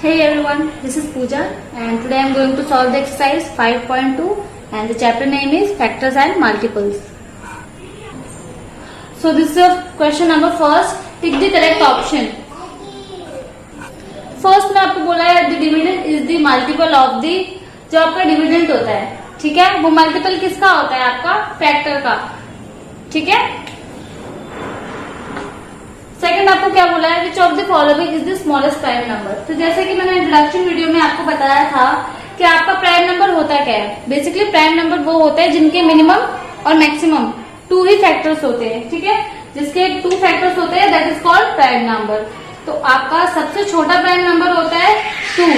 Hey everyone, this is Pooja and today I am going to solve the exercise 5.2 and the chapter name is Factors and Multiples. So this is your question number first. Pick the correct option. First में आपको बोला है the dividend is the multiple of the, जो आपका dividend होता है, ठीक है, वो मल्टीपल किसका होता है, आपका फैक्टर का, ठीक है। सेकंड आपको क्या बोला है, which of the following is the smallest prime number. तो जैसे कि मैंने इंट्रोडक्शन वीडियो में आपको बताया था कि आपका प्राइम नंबर होता क्या है। बेसिकली प्राइम नंबर वो होते हैं जिनके मिनिमम और मैक्सिमम टू ही फैक्टर्स होते हैं, ठीक है, जिसके टू फैक्टर्स होते हैं, that is called prime number. तो आपका सबसे छोटा प्राइम नंबर होता है 2,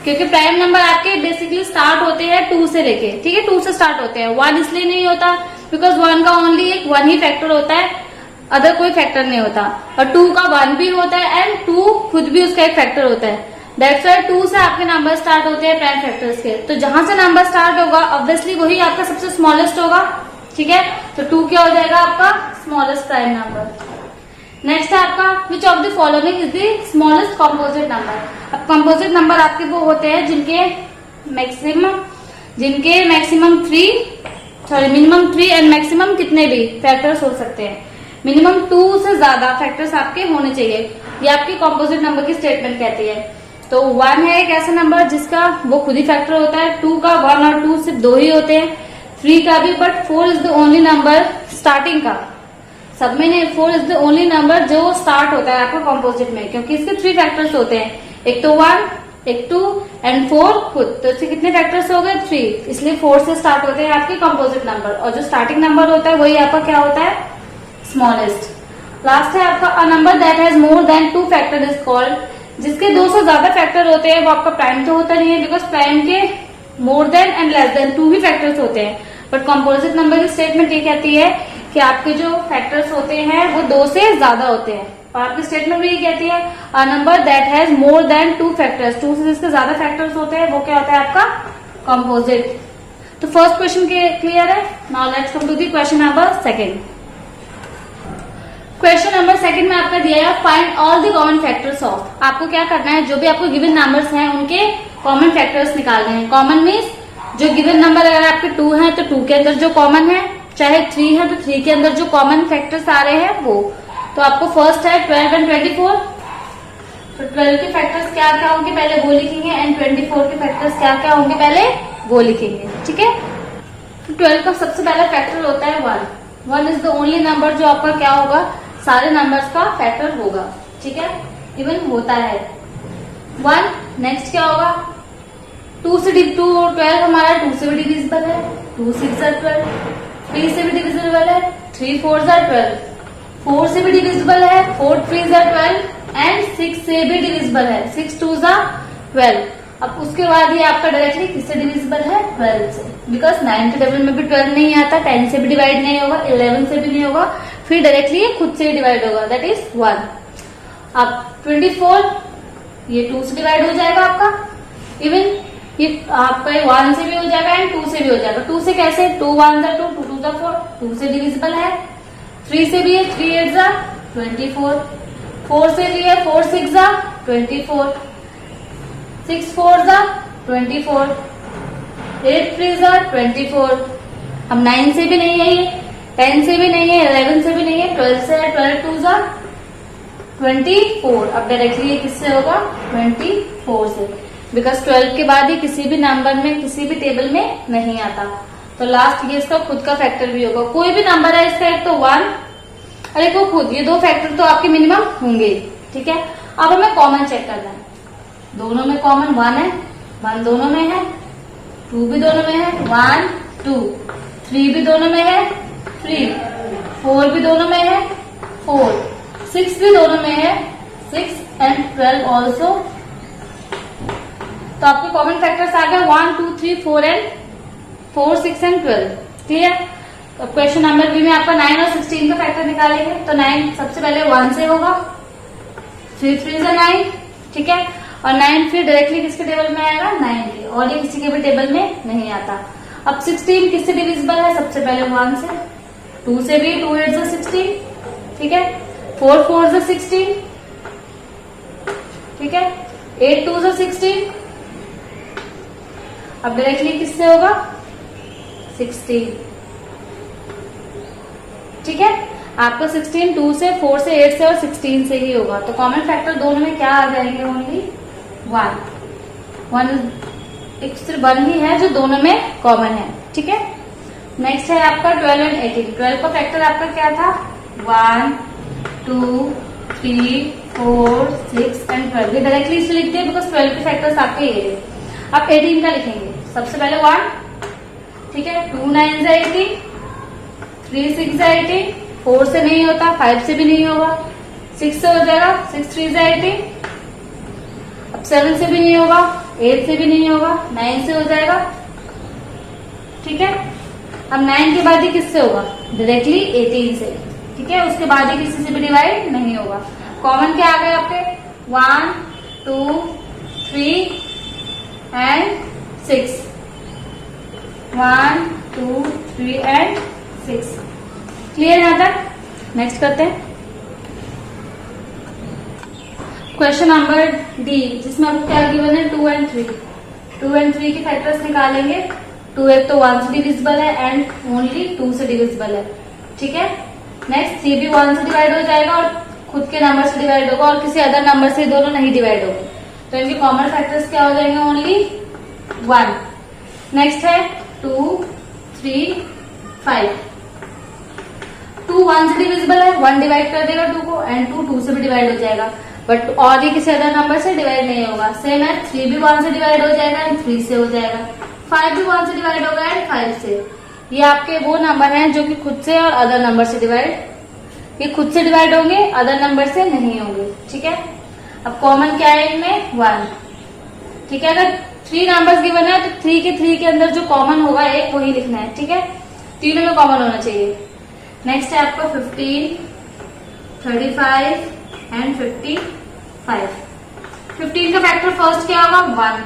क्योंकि प्राइम नंबर आपके बेसिकली स्टार्ट होते हैं 2 से लेके, ठीक है, 2 से स्टार्ट होते हैं। 1 इसलिए नहीं होता बिकॉज 1 का ओनली एक 1 ही फैक्टर होता है, अदर कोई फैक्टर नहीं होता। और 2 का 1 भी होता है एंड 2 खुद भी उसका एक फैक्टर होता है। दैट्स व्हाई 2 से आपके नंबर स्टार्ट होते हैं प्राइम फैक्टर्स के। तो जहां से नंबर स्टार्ट होगा ऑब्वियसली वही आपका सबसे स्मॉलेस्ट होगा, ठीक है। तो 2 क्या हो जाएगा आपका स्मॉलेस्ट प्राइम नंबर। नेक्स्ट है आपका which of the following is the smallest composite number. अब कॉम्पोजिट नंबर आपके वो होते हैं जिनके मिनिमम 3 एंड मैक्सिमम कितने भी फैक्टर्स हो सकते हैं। मिनिमम 2 से ज्यादा फैक्टर्स आपके होने चाहिए, ये आपकी कॉम्पोजिट नंबर की स्टेटमेंट कहती है। तो 1 है एक ऐसा नंबर जिसका वो खुद ही फैक्टर होता है, 2 का 1 और 2 सिर्फ 2 ही होते हैं, 3 का भी, but 4 is the only number starting का, सब में नहीं, 4 इज द ओनली नंबर जो स्टार्ट होता है आपका कॉम्पोजिट में, क्योंकि इसके 3 फैक्टर्स होते हैं, एक तो 1, एक 2 एंड 4 खुद। तो इसके कितने फैक्टर्स हो गए 3, इसलिए 4 से स्टार्ट होते हैं आपके कॉम्पोजिट नंबर। और जो स्टार्टिंग नंबर होता है वही आपका क्या होता है, स्मॉलेस्ट। लास्ट है आपका a number that has more than 2 factor is called, जिसके 2 से ज्यादा फैक्टर होते हैं वो आपका प्राइम तो होता नहीं है, बिकॉज प्राइम के more than and less than 2 he factors होते हैं। बट कॉम्पोजिट नंबर की स्टेटमेंट ये कहती है कि आपके जो फैक्टर्स होते हैं वो 2 से ज्यादा होते हैं। और आपकी स्टेटमेंट भी ये कहती है a number that has more than 2 factors, 2 से जिसके ज्यादा फैक्टर्स होते हैं वो क्या होता है आपका कॉम्पोजिट। तो फर्स्ट क्वेश्चन क्लियर है। Now let's come to the question number second. Question number second में आपका दिया है find all the common factors of. आपको क्या करना है, जो भी आपको गिवन नंबर्स हैं उनके कॉमन फैक्टर्स निकालने हैं। कॉमन मीन्स जो गिवन नंबर अगर आपके 2 हैं तो 2 के अंदर जो कॉमन है, चाहे 3 है तो 3 के अंदर जो कॉमन फैक्टर्स आ रहे हैं वो। तो आपको फर्स्ट है 12 एंड 24। तो 12 के फैक्टर्स क्या क्या होंगे पहले वो लिखेंगे एंड 24 के फैक्टर्स क्या क्या होंगे पहले वो लिखेंगे, ठीक है। तो 12 का सबसे पहला फैक्टर होता है 1। 1 इज द ओनली नंबर जो आपका क्या होगा, सारे नंबर्स का फैक्टर होगा, ठीक है, इवन होता है 1। नेक्स्ट क्या होगा, 12 हमारा 2 से भी डिविजिबल है, 2 6 12, 3 से भी डिविजिबल है, 3 4 12, 4 से भी डिविजिबल है, 4 3 12 एंड 6 से भी डिविजिबल है, 6 2 12। अब उसके बाद ये आपका डायरेक्टली किससे डिविजिबल है, 12 से, बिकॉज 9 के टेबल में भी 12 नहीं आता, 10 से भी डिवाइड नहीं होगा, 11 से भी नहीं होगा, फिर डायरेक्टली ये खुद से डिवाइड होगा, दैट इज 1। अब 24 ये 2 से डिवाइड हो जाएगा आपका, इवन ये आपका 1 से भी हो जाएगा एंड 2 से भी हो जाएगा। 2 से कैसे, 2 1 2, 2 2 4, 2 से डिविजिबल है। 3 से भी है, 3 8 24, 4 से भी है, 4 6 24, 6 4 24, 8 3 24। अब 9 से भी नहीं है, ये 10 से भी नहीं है, 11 से भी नहीं है, 12 से है, 12 2 24। अब डायरेक्टली ये किससे होगा, 24 से, बिकॉज 12 के बाद ये किसी भी नंबर में किसी भी टेबल में नहीं आता। तो लास्ट ये इसका खुद का फैक्टर भी होगा, कोई भी नंबर है इसका, एक तो 1 और एक वो खुद, ये 2 फैक्टर तो आपके मिनिमम होंगे, ठीक है। अब हमें कॉमन चेक करना है, दोनों में कॉमन 1 है, 1 दोनों में है, 2 भी दोनों में है, 1 2, 3 भी दोनों में है, 3, 4 भी दोनों में है, 4, 6 भी दोनों में है, 6 एंड 12 ऑल्सो। तो आपके कॉमन फैक्टर्स आ गए 1 2 3 4 एंड 4 6 एंड 12, क्लियर। तो क्वेश्चन नंबर बी में आपका 9 और 16 का फैक्टर निकालेंगे। तो 9 सबसे पहले 1 से होगा, 3 3 9, ठीक है, और 9 फिर डायरेक्टली किसके टेबल में आएगा, 9 के, और ये किसी के भी टेबल में नहीं आता। अब 16 किससे डिविजिबल है, सबसे पहले 1 से, 2 से भी, 2 8 16, ठीक है, 4 4 16, ठीक है, 8 2 से 16, अब डायरेक्टली किससे होगा 16, ठीक है। आपका 16 2 से 4 से 8 से और 16 से ही होगा, तो कॉमन फैक्टर दोनों में क्या आ जाएंगे, ओनली 1 एक सिर्फ 1 ही है जो दोनों में कॉमन है, ठीक है। नेक्स्ट है आपका 12 एंड 18। 12 का फैक्टर आपका क्या था 1 2 3 4 6 एंड 12, ये डायरेक्टली इसलिए लिखते हैं बिकॉज 12 के फैक्टर्स आपके ये है। अब 18 का लिखेंगे, सबसे पहले 1, ठीक है, 2 9 से 18, 3 6 से 18, 4 से नहीं होता, 5 से भी नहीं होगा, 6 से हो जाएगा, 6 3 से 18, अब 7 से भी नहीं होगा, 8 से भी नहीं होगा, 9 से हो जाएगा, ठीक है। अब 9 के बाद ही किससे होगा, डायरेक्टली 18 से, ठीक है, उसके बाद ही किसी से भी डिवाइड नहीं होगा। कॉमन क्या आ गए आपके 1 2 3 एंड 6, 1 2 3 एंड 6, क्लियर यहां तक। नेक्स्ट करते हैं क्वेश्चन नंबर डी, जिसमें आपको क्या गिवन है 2 एंड 3। 2 एंड 3 के फैक्टर्स निकालेंगे। 2 एक तो 1 से डिविजिबल है एंड ओनली 2 से डिविजिबल है, ठीक है। नेक्स्ट 3 भी 1 से डिवाइड हो जाएगा और खुद के नंबर से डिवाइड होगा और किसी अदर नंबर से दोनों नहीं डिवाइड होंगे, तो इनके कॉमन फैक्टर्स क्या हो जाएंगे, ओनली 1। नेक्स्ट है 2 3 5। 2 1 से डिविजिबल है, 1 डिवाइड कर देगा 2 को एंड 2 2 से भी डिवाइड हो जाएगा, बट और ही किसी अदर नंबर से डिवाइड नहीं होगा। सेम है 3 भी 1 से डिवाइड हो जाएगा एंड 3 से हो जाएगा, 5 भी 1 से डिवाइड होगा एंड 5 से। ये आपके वो नंबर हैं जो कि खुद से और अदर नंबर से डिवाइड, ये खुद से डिवाइड होंगे, अदर नंबर से नहीं होंगे, ठीक है। अब कॉमन क्या है इनमें 1, ठीक है। अगर 3 नंबर्स गिवन है तो 3 के अंदर जो कॉमन होगा एक वही लिखना है, ठीक है, तीनों में कॉमन होना चाहिए। नेक्स्ट है आपका 15 35 एंड 55। 15 का फैक्टर फर्स्ट क्या होगा 1,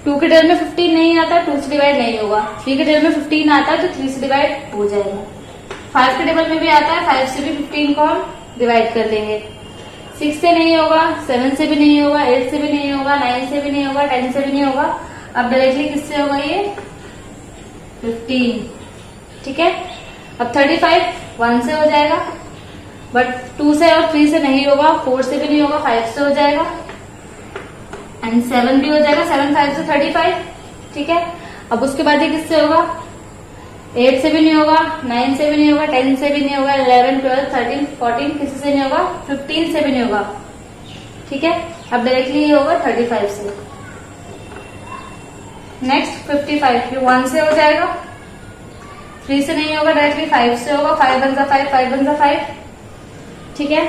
2 के टेबल में 15 नहीं आता, 2 से डिवाइड नहीं होगा। 3 के टेबल में 15 आता है तो 3 से डिवाइड हो जाएगा। 5 के टेबल में भी आता है, 5 से भी 15 को हम डिवाइड कर देंगे। 6 से नहीं होगा, 7 से भी नहीं होगा, 8 से भी नहीं होगा, 9 से भी नहीं होगा, 10 से भी नहीं होगा। अब डायरेक्टली किससे होगा ये 15, ठीक है। अब 35 1 से हो जाएगा, बट 2 से और 3 से नहीं होगा, 4 से भी नहीं होगा, 5 से हो जाएगा एंड 7 भी हो जाएगा, 7 5 से 35, ठीक है। अब उसके बाद ये किससे होगा 8 से भी नहीं होगा, 9 से भी नहीं होगा, 10 से भी नहीं होगा, 11 12 13 14 किसी से नहीं होगा, 15 से भी नहीं होगा, ठीक है। अब डायरेक्टली ये होगा 35 से। नेक्स्ट 55, ये 1 से हो जाएगा, 3 से नहीं होगा, डायरेक्टली 5 से होगा, 5 1 5 5 1 5, ठीक है।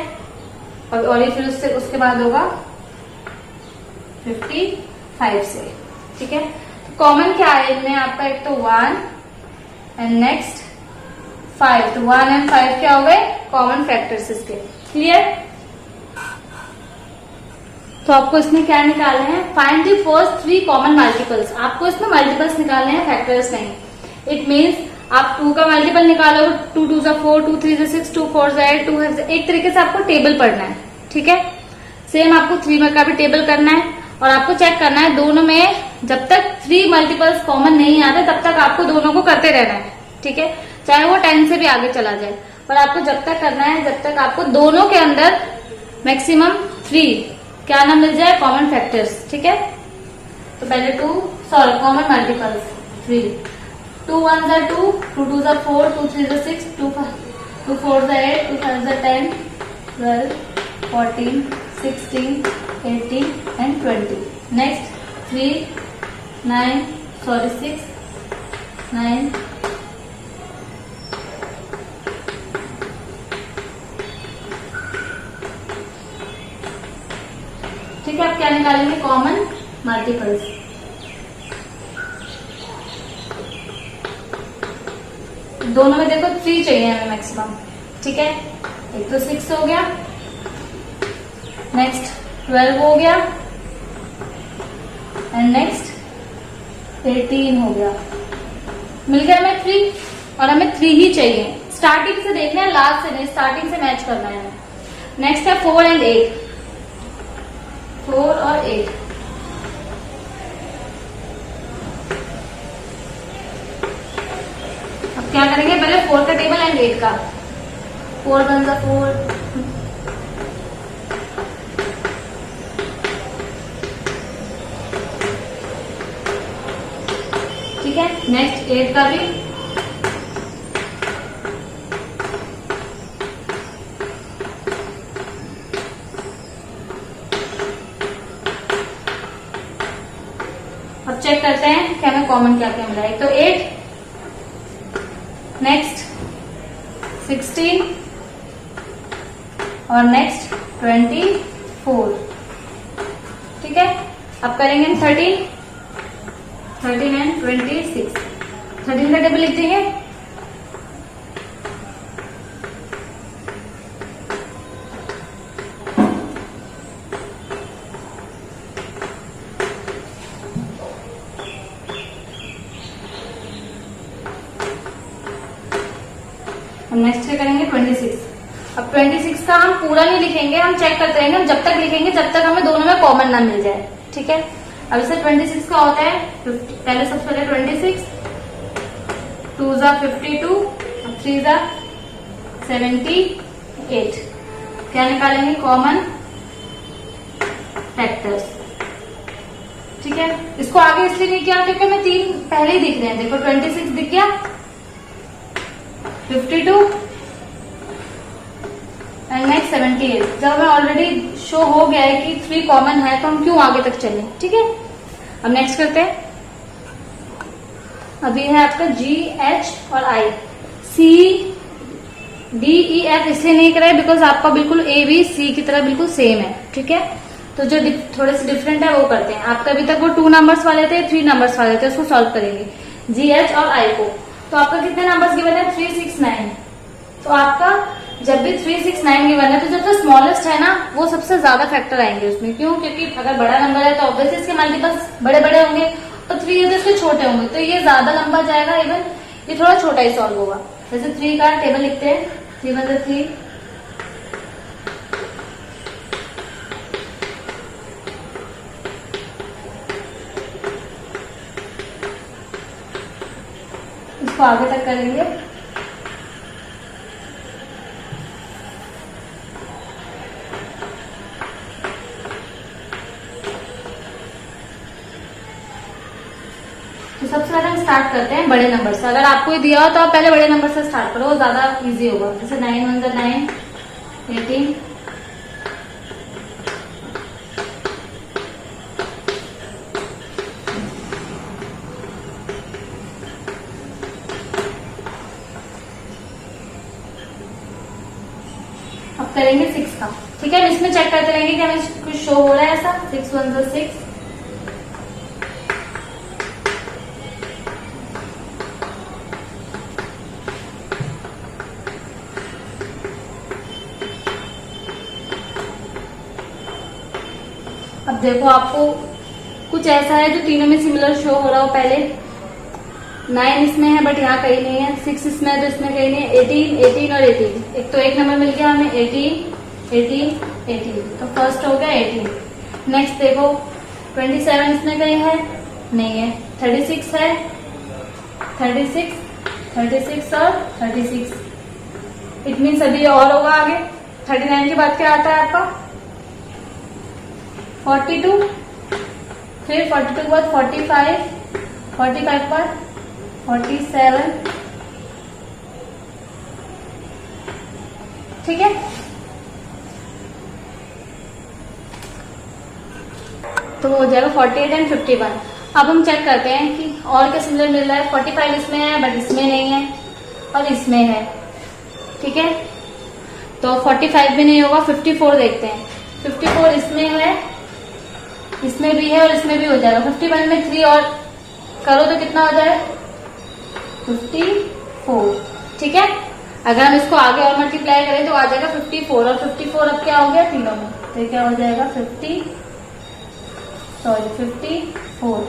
और ये फिर उसके बाद होगा 55 से, ठीक है। कॉमन क्या है इनमें आपका, एक तो 1 एंड नेक्स्ट 5, तो 1 एंड 5 क्या हो गए कॉमन फैक्टर्स इसके, क्लियर। तो आपको इसमें क्या निकालना है, find the first 3 common multiples. आपको इसमें मल्टीपल्स निकालने हैं, फैक्टर्स नहीं। इट मीन्स आप 2 का मल्टीपल निकालोगे, 2 2 से 4, 2 3 से 6, 2 4 से 8, 2 5 से, एक तरीके से आपको टेबल पढ़ना है, ठीक है। सेम आपको 3 में का भी टेबल करना है और आपको चेक करना है दोनों में जब तक 3 मल्टीपल्स कॉमन नहीं आते तब तक आपको दोनों को करते रहना है, ठीक है, चाहे वो 10 से भी आगे चला जाए, पर आपको जब तक करना है जब तक आपको दोनों के अंदर मैक्सिमम 3 क्या ना मिल जाए, कॉमन फैक्टर्स, ठीक है। तो पहले common multiples 3, 2 1 are 2, 2 2 are 4, 2 3 are 6, 2 4 are 8, 2 5 are 10, 12 14 16 18 and 20. Next 3 9 6 9 ठीक है। आप क्या निकालेंगे, कॉमन मल्टीपल्स। दोनों में देखो 3 चाहिए हमें मैक्सिमम, ठीक है। एक तो 6 हो गया, नेक्स्ट 12 हो गया एंड नेक्स्ट 18 हो गया। मिल गया हमें 3 और हमें 3 ही चाहिए। स्टार्टिंग से देखना है, लास्ट से नहीं, स्टार्टिंग से मैच करना है। नेक्स्ट है 4 एंड 8। 4 और 8। अब क्या करेंगे, पहले 4 का टेबल एंड 8 का। 4 1 जा 4, ठीक है। नेक्स्ट 8 का भी, अब चेक करते हैं कि हमें कॉमन क्या क्या मिला है। तो 8, नेक्स्ट 16 और नेक्स्ट 24, ठीक है। अब करेंगे 13 एंड 26। 13 का टेबल लिख देंगे, नेक्स्ट क्या करेंगे 26। अब 26 का हम पूरा नहीं लिखेंगे, हम चेक करते रहेंगे, जब तक लिखेंगे जब तक हमें दोनों में कॉमन ना मिल जाए, ठीक है। अब इसे 26 का होता है 50, पहले सबसे पहले 26, 2 जा 52, 3 जा 78। क्या निकालेंगे, कॉमन फैक्टर्स, ठीक है। इसको आगे इसलिए नहीं किया क्योंकि हमें 3 पहले ही दिख रहे हैं। देखो 26 दिख गया, 52 एंड नेक्स्ट 78। जब हमें ऑलरेडी शो हो गया है कि 3 कॉमन है तो हम क्यों आगे तक चलें, ठीक है। अब नेक्स्ट करते हैं। अभी है आपका G, H और I। C, D, E, F इसलिए नहीं कराए बिकॉज आपका बिल्कुल A, B, C की तरह बिल्कुल सेम है, ठीक है। तो जो थोड़े से डिफरेंट है वो करते हैं। आपका अभी तक वो 2 नंबर्स वाले थे, 3 नंबर्स वाले थे, उसको सॉल्व करेंगे G, H और I को। तो आपका कितने नंबर्स गिवन है, 3 6 9। तो आपका जब भी 3 6 9 गिवन है तो जो तो स्मॉलेस्ट है ना वो सबसे ज्यादा फैक्टर आएंगे उसमें। क्यों, क्योंकि अगर बड़ा नंबर है तो ऑब्वियसली इसके मल्टीपल्स बड़े बड़े होंगे, और 3 है तो इसके छोटे होंगे, तो ये ज्यादा लंबा जाएगा। इवन ये थोड़ा छोटा ही सॉल्व होगा। जैसे 3 का टेबल लिखते हैं, 3 1 जा 3, इसको आगे तक करेंगे। तो सबसे पहले हम स्टार्ट करते हैं बड़े नंबर से। अगर आपको ये दिया हो तो आप पहले बड़े नंबर से स्टार्ट करो, वो ज्यादा इजी होगा। जैसे 9 1 जा 9, 18, अब करेंगे 6 का, ठीक है। इसमें चेक करते रहेंगे कि हमें कुछ शो हो रहा है ऐसा। 6 1 जा 6, अब देखो आपको कुछ ऐसा है जो तीनों में सिमिलर शो हो रहा हो। पहले 9 इसमें है बट यहाँ कहीं नहीं है, 6 इसमें है तो इसमें कहीं नहीं है, 18 18 और 18। एक तो एक नंबर मिल गया हमें 18 18 18, तो फर्स्ट हो गया 18। नेक्स्ट देखो 27 इसमें कहीं है, नहीं है। 36 है, 36 36 और 36, इट मीन्स अभी और होगा आगे। 39 के बाद क्या आता है आपका 42, फिर 42 के बाद 45, 45 के बाद 47, ठीक है। तो हो जाएगा 48 एंड 51। अब हम चेक करते हैं कि और क्या सिमिलर मिल रहा है। 45 इसमें है बट इसमें नहीं है, और इसमें है, ठीक है। तो 45 भी नहीं होगा। 54 देखते हैं, 54 इसमें है, इसमें भी है और इसमें भी हो जाएगा। 51 में 3 और करो तो कितना हो जाए 54, ठीक है। अगर हम इसको आगे और मल्टीप्लाई करें तो आ जाएगा 54, और 54 अब क्या हो गया तीनों में, तो क्या हो जाएगा 54,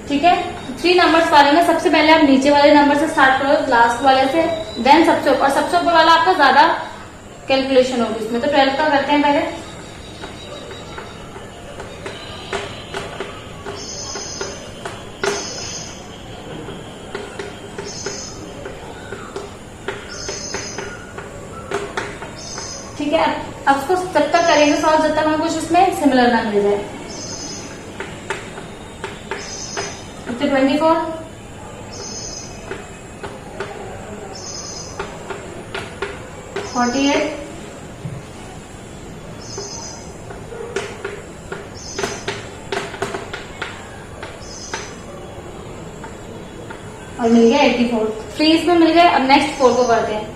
ठीक है। 3 नंबर्स वाले में सबसे पहले आप नीचे वाले नंबर से स्टार्ट करो, लास्ट वाले से, देन सबसे ऊपर। सबसे ऊपर वाला आपका ज्यादा कैलकुलेशन होगी इसमें। तो 12 का करते हैं पहले। ठीक है, अब उसको जब तक करेंगे सॉल्व जब तक हमें कुछ उसमें सिमिलर ना मिल जाए। 24 48 और मिल गया 84। 3 इसमें मिल गए। अब नेक्स्ट 4 को करते हैं।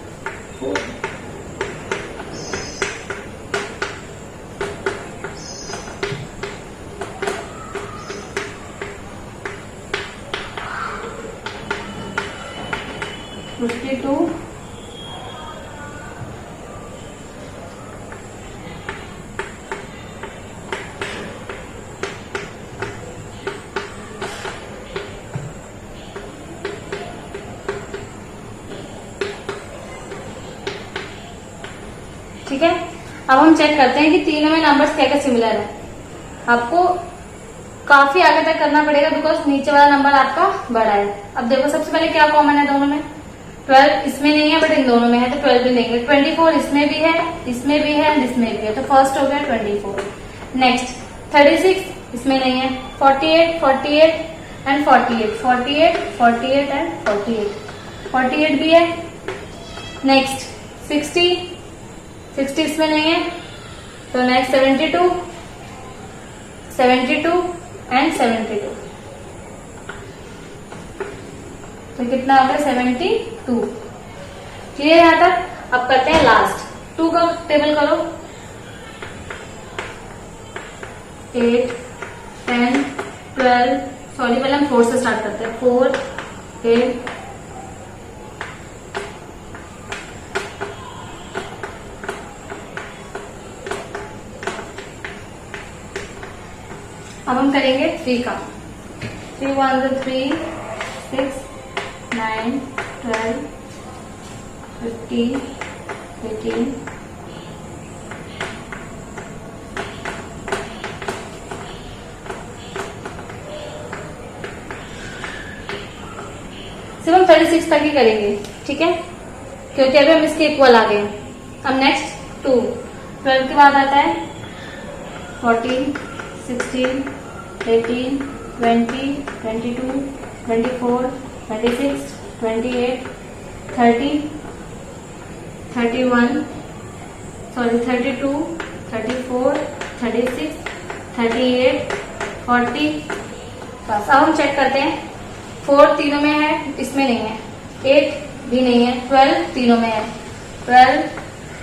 ठीक है, अब हम चेक करते हैं कि तीनों में नंबर्स क्या क्या सिमिलर है। आपको काफी आगे तक करना पड़ेगा बिकॉज नीचे वाला नंबर आपका बड़ा है। अब देखो सबसे पहले क्या कॉमन है दोनों में। 12 इसमें नहीं है बट इन दोनों में है, तो 12 भी लेंगे। 24 इसमें भी है, इसमें भी है, इसमें भी है, तो फर्स्ट हो गया 24। नेक्स्ट 36 इसमें नहीं है। 48 48 एंड 48 48 48 एंड 48 48 भी है। नेक्स्ट 60 60 इसमें नहीं है, तो नेक्स्ट 72 72 एंड 72, तो कितना हो गया 72। क्लियर यहाँ तक। अब करते हैं लास्ट 2 का टेबल करो। 8 10 12 सॉरी पहले हम 4 से स्टार्ट करते हैं। 4 8 अब हम करेंगे 3 का। 3 1 3 6 9 12 15 18 सिर्फ हम 36 तक ही करेंगे, ठीक है, क्योंकि अभी हम इसके इक्वल आ गए। अब नेक्स्ट 2 12 के बाद आता है 14 16 18 20 22 24 26 28 30 31 सॉरी 32 34 36 38 40। बस अब हम चेक करते हैं। 4 तीनों में है, इसमें नहीं है। 8 भी नहीं है। 12 तीनों में है। 12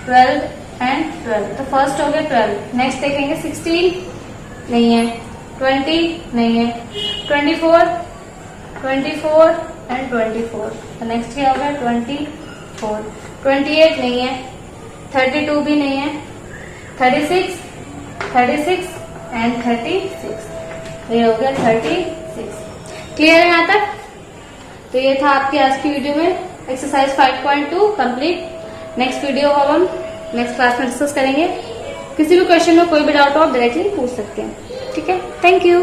12 एंड 12, तो फर्स्ट हो गया 12। नेक्स्ट देखेंगे 16 नहीं है। 20 नहीं है। 24 24 एंड 24, तो नेक्स्ट क्या हो गया 24। 28 नहीं है। 32 भी नहीं है। 36 36 एंड 36, ये हो गया 36। क्लियर है यहाँ तक। तो ये था आपकी आज की वीडियो में एक्सरसाइज 5.2 कंप्लीट। नेक्स्ट वीडियो को हम नेक्स्ट क्लास में डिस्कस करेंगे। किसी भी क्वेश्चन में कोई भी डाउट हो आप डायरेक्टली पूछ सकते हैं, ठीक है। Thank you.